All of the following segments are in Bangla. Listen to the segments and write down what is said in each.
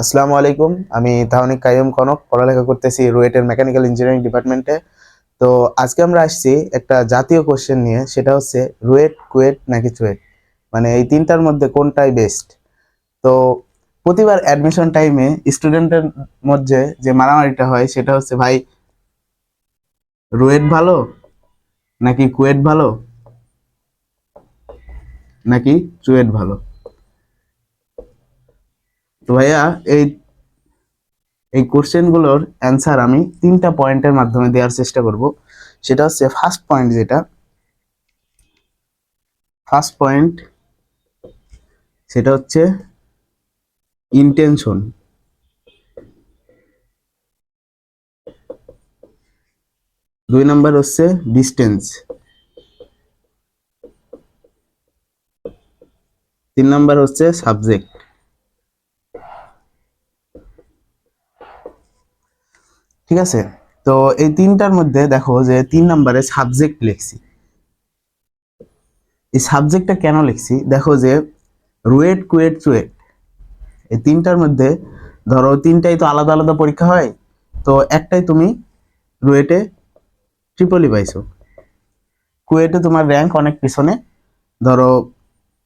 আসসালামু আলাইকুম। আমি তাহনিক কাইয়ুম কনক, পড়ালেখা করতেছি রুয়েটের মেকানিক্যাল ইঞ্জিনিয়ারিং ডিপার্টমেন্টে। তো আজকে আমরা আসছি একটা জাতীয় কোশ্চেন নিয়ে, সেটা হচ্ছে রুয়েট, কুয়েট নাকি চুয়েট, মানে এই তিনটার মধ্যে কোনটাই বেস্ট। তো প্রতিবার অ্যাডমিশন টাইমে স্টুডেন্টের মধ্যে যে মারামারিটা হয় সেটা হচ্ছে, ভাই রুয়েট ভালো নাকি কুয়েট ভালো নাকি চুয়েট ভালো। তো ভাইয়া, এই এই কোশ্চেনগুলোর অ্যান্সার আমি তিনটা পয়েন্টের মাধ্যমে দেওয়ার চেষ্টা করব। সেটা হচ্ছে ফার্স্ট পয়েন্ট, ফার্স্ট পয়েন্ট সেটা হচ্ছে ইন্টেনশন। দুই নাম্বার হচ্ছে ডিস্টেন্স। তিন নাম্বার হচ্ছে সাবজেক্ট। ঠিক আছে, তো এই তিনটার মধ্যে দেখো যে 3 নাম্বারে সাবজেক্ট লিখছি। এই সাবজেক্টটা কেন লিখছি দেখো, যে রুয়েট, কুয়েট, চুয়েট এই তিনটার মধ্যে ধরো তিনটাই তো আলাদা আলাদা পরীক্ষা হয়। তো একটাই তুমি রুয়েটে ট্রিপলি পাইছো, কুয়েটে তোমার র্যাঙ্ক অনেক পিছনে, ধরো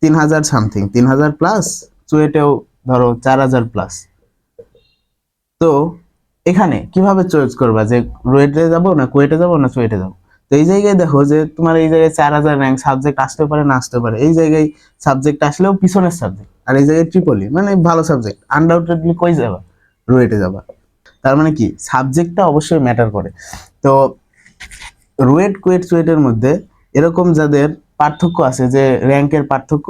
3000 সামথিং, 3000 প্লাস। চুয়েটেও ধরো 4000 প্লাস। তো এখানে কিভাবে চয়েস করবা যে রুয়েটে যাব না কুয়েটে যাব না চুয়েটে যাব। তো এই জায়গায় দেখো যে তোমার এই জায়গায় 4000 র্যাঙ্ক, সাবজেক্ট আসতে পারে না আসতে পারে, এই জায়গায় সাবজেক্ট আসলেও পিছনের সাবজেক্ট, আর এই জায়গায় ট্রিপলি মানে ভালো সাবজেক্ট, আনডাউটেডলি কই যাবা, রুয়েটে যাবা। তার মানে কি সাবজেক্টটা অবশ্যই ম্যাটার করে। তো রুয়েট, কুয়েট, চুয়েটের মধ্যে এরকম যাদের পার্থক্য আছে, যে র্যাঙ্কের পার্থক্য,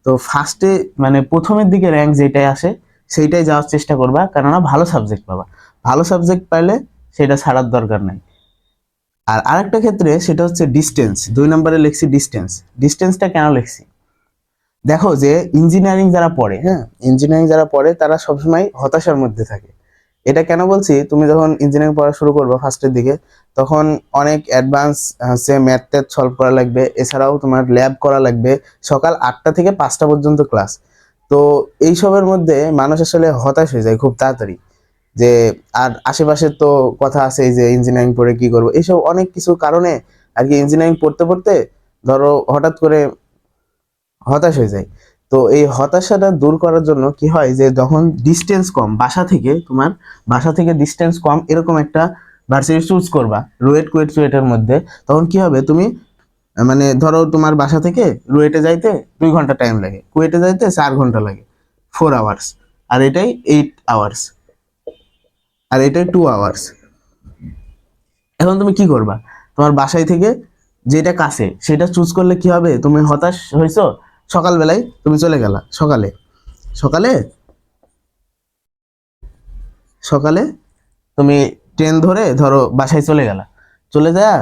তো ফার্স্টে মানে প্রথমের দিকে র্যাঙ্ক যেটাই আসে সেইটাই যাওয়ার চেষ্টা করবা, কেননা ভালো সাবজেক্ট পাবা। ভালো সাবজেক্ট পাইলে সেটা ছাড়ার দরকার নাই। আর আরেকটা ক্ষেত্রে সেটা হচ্ছে ডিস্টেন্স। 2 নম্বরে লিখছি ডিস্টেন্স। ডিস্টেন্সটা কেন লিখছি দেখো, যে ইঞ্জিনিয়ারিং যারা পড়ে, হ্যাঁ, ইঞ্জিনিয়ারিং যারা পড়ে তারা সবসময় হতাশার মধ্যে থাকে। এটা কেন বলছি, তুমি যখন ইঞ্জিনিয়ারিং পড়া শুরু করবে ফার্স্টের দিকে, তখন অনেক অ্যাডভান্স হচ্ছে ম্যাথ ট্যাথ সলভ করা লাগবে, এছাড়াও তোমার ল্যাব করা লাগবে। সকাল 8টা থেকে 5টা পর্যন্ত ক্লাস। তো এইসবের মধ্যে মানুষ আসলে হতাশ হয়ে যায় খুব তাড়াতাড়ি, যে আর আশেপাশে তো কথা আছে এই যে ইঞ্জিনিয়ারিং পড়ে কি করবো, এইসব অনেক কিছু কারণে আর কি ইঞ্জিনিয়ারিং পড়তে পড়তে ধরো হঠাৎ করে হতাশ হয়ে যায়। তো এই হতাশাটা দূর করার জন্য কি হয়, যে যখন ডিস্টেন্স কম বাসা থেকে, তোমার বাসা থেকে ডিস্টেন্স কম এরকম একটা ভার্সিটি চুজ করবা রুয়েট, কুয়েট, চুয়েটের মধ্যে, তখন কি হবে, তুমি মানে ধরো তোমার বাসা থেকে রুয়েটে যাইতে 2 ঘন্টা টাইম লাগে, কুয়েটে যাইতে 4 ঘন্টা লাগে, 4 আওয়ার্স। আর এটাই 8 আওয়ার্স, আর এটাই 2 আওয়ার্স। এখন তুমি কি করবা, তোমার বাসায় থেকে যেটা কাছে সেটা চুজ করলে কি হবে, তুমি হতাশ হয়েছো, সকালবেলায় তুমি চলে গেলা, সকালে সকালে সকালে তুমি ট্রেন ধরে ধরো বাসায় চলে গেলা, চলে যাওয়া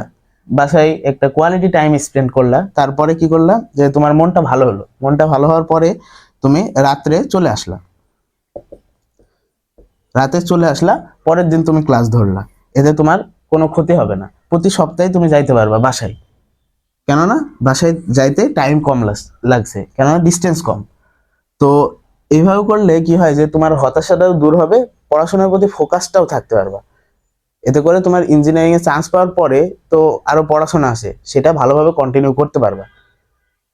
বাসায় একটা কোয়ালিটি টাইম স্পেন্ড করলা, তারপরে কি করলা, যে তোমার মনটা ভালো হলো, মনটা ভালো হওয়ার পরে তুমি রাত্রে চলে আসলা, রাতে চলে আসলা, পরের দিন তুমি ক্লাস ধরলা। এতে তোমার কোনো ক্ষতি হবে না, প্রতি সপ্তাহে তুমি যাইতে পারবা বাসায়, কেননা বাসায় যাইতে টাইম কম লাগছে, কেননা ডিস্টেন্স কম। তো এইভাবে করলে কি হয়, যে তোমার হতাশাটাও দূর হবে, পড়াশোনার প্রতি ফোকাসটাও থাকতে পারবা। এতে করে তোমার ইঞ্জিনিয়ারিং এ চান্স পাওয়ার পরে তো আরো পড়াশোনা আছে, সেটা ভালোভাবে কন্টিনিউ করতে পারবা।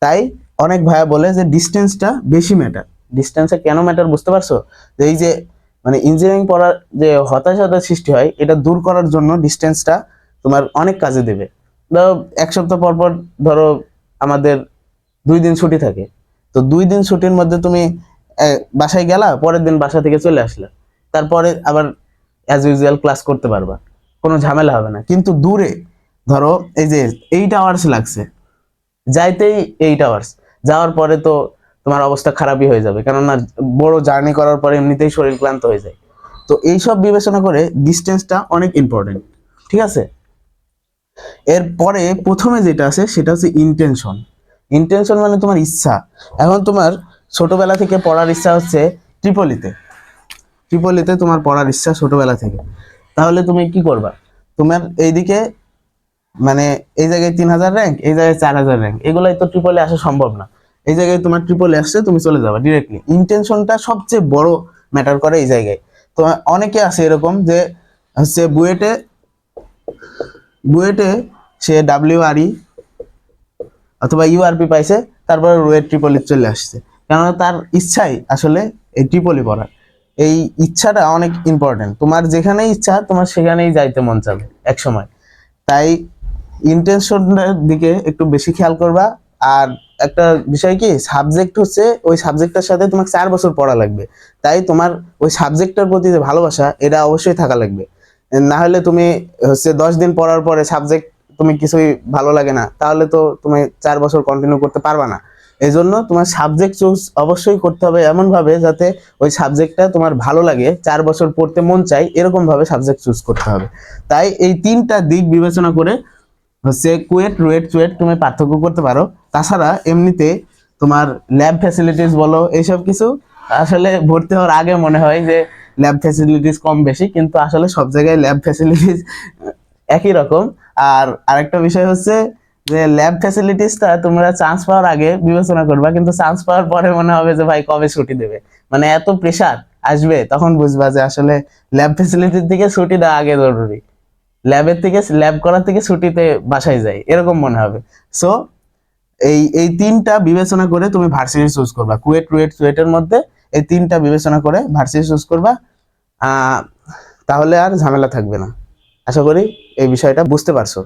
তাই অনেক ভাইয়া বলে যে ডিস্টেন্সটা বেশি ম্যাটার। ডিস্টেন্সে কেন ম্যাটার বুঝতে পারছো, যে এই যে মানে ইঞ্জিনিয়ারিং পড়ার যে হতাশাটা সৃষ্টি হয়, এটা দূর করার জন্য ডিস্টেন্সটা তোমার অনেক কাজে দেবে। ধরো 1 সপ্তাহ পর পর ধরো আমাদের 2 দিন ছুটি থাকে, তো 2 দিন ছুটির মধ্যে তুমি বাসায় গেলা, পরের দিন বাসা থেকে চলে আসলা, তারপরে আবার অ্যাজ ইউজুয়াল ক্লাস করতে পারবা, কোনো ঝামেলা হবে না। কিন্তু দূরে ধরো এই যে 8 আওয়ার্স লাগছে যাইতেই, 8 আওয়ার্স যাওয়ার পরে তো তোমার অবস্থা খারাপই হয়ে যাবে, কেননা বড় জার্নি করার পরে এমনিতেই শরীর ক্লান্ত হয়ে যায়। তো এইসব বিবেচনা করে ডিস্টেন্সটা অনেক ইম্পর্টেন্ট। ঠিক আছে, এরপরে প্রথমে যেটা আছে সেটা হচ্ছে ইন্টেনশন। ইন্টেনশন মানে তোমার ইচ্ছা। এখন তোমার ছোটবেলা থেকে পড়ার ইচ্ছা হচ্ছে ট্রিপলিতে, ট্রিপলিতে তোমার পড়ার ইচ্ছা ছোটবেলা থেকে, তাহলে তুমি কি করবা, তোমার এইদিকে মানে এই জায়গায় 3000 র্যাঙ্ক, এই জায়গায় 4000 র্যাঙ্ক, এগুলাই তো ট্রিপলে আসা সম্ভব না। এই জায়গায় তোমার ট্রিপলে আসছে, তুমি চলে যাবা ডিরেক্টলি। ইন্টেনশনটা সবচেয়ে বড় ম্যাটার করে এই জায়গায়। তো অনেকে আছে এরকম যে হচ্ছে বুয়েটে বুয়েটে সে WRE অথবা URP পাইছে, তারপরে রুয়েট ট্রিপলি চলে আসছে, কেননা তার ইচ্ছাই আসলে এই ট্রিপলি পড়ার। এই ইচ্ছাটা অনেক ইম্পর্টেন্ট, তোমার যেখানেই ইচ্ছা তোমার সেখানেই যাইতে মন চাবে এক সময়। তাই ইন্টেনশনের দিকে একটু বেশি খেয়াল করবা। আর একটা বিষয় কি, সাবজেক্ট হচ্ছে ওই সাবজেক্টের সাথে তোমাকে 4 বছর পড়া লাগবে, তাই তোমার ওই সাবজেক্টের প্রতি যে ভালোবাসা এটা অবশ্যই থাকা লাগবে। না হলে তুমি হচ্ছে 10 দিন পড়ার পরে সাবজেক্ট তুমি কিছুই ভালো লাগে না, তাহলে তো তুমি 4 বছর কন্টিনিউ করতে পারবা না। এই জন্য তোমার সাবজেক্ট চুজ অবশ্যই করতে হবে এমন ভাবে যাতে ওই সাবজেক্টটা তোমার ভালো লাগে, 4 বছর পড়তে মন চাই, এরকম ভাবে সাবজেক্ট চুজ করতে হবে। তাই এই 3টা দিক বিবেচনা করে হচ্ছে কুয়েট রুয়েট চুয়েট তুমি পার্থক্য করতে পারো। তাছাড়া এমনিতে তোমার ল্যাব ফ্যাসিলিটিস বলো এইসব কিছু, আসলে ভর্তি হওয়ার আগে মনে হয় যে ল্যাব ফ্যাসিলিটিস কম বেশি, কিন্তু আসলে সব জায়গায় ল্যাব ফ্যাসিলিটিস একই রকম। আর আরেকটা বিষয় হচ্ছে যে ল্যাব ফ্যাসিলিটিসটা তোমরা চান্স পাওয়ার আগে বিবেচনা করবা, কিন্তু চান্স পাওয়ার পরে মনে হবে যে ভাই কবে ছুটি দেবে, মানে এত প্রেশার আসবে, তখন বুঝবা যে আসলে ল্যাব ফ্যাসিলিটির থেকে ছুটি দেওয়া আগে জরুরি, ল্যাবের থেকে ল্যাব করার থেকে ছুটিতে বাসায় যাই এরকম মনে হবে। সো এই 3টা বিবেচনা করে তুমি ভার্সিটি চুজ করবা, কুয়েট রুয়েট চুয়েটের মধ্যে এই 3টা বিবেচনা করে ভার্সিটি চুজ করবা। তাহলে আর ঝামেলা থাকবে না। আশা করি এই বিষয়টা বুঝতে পারছো।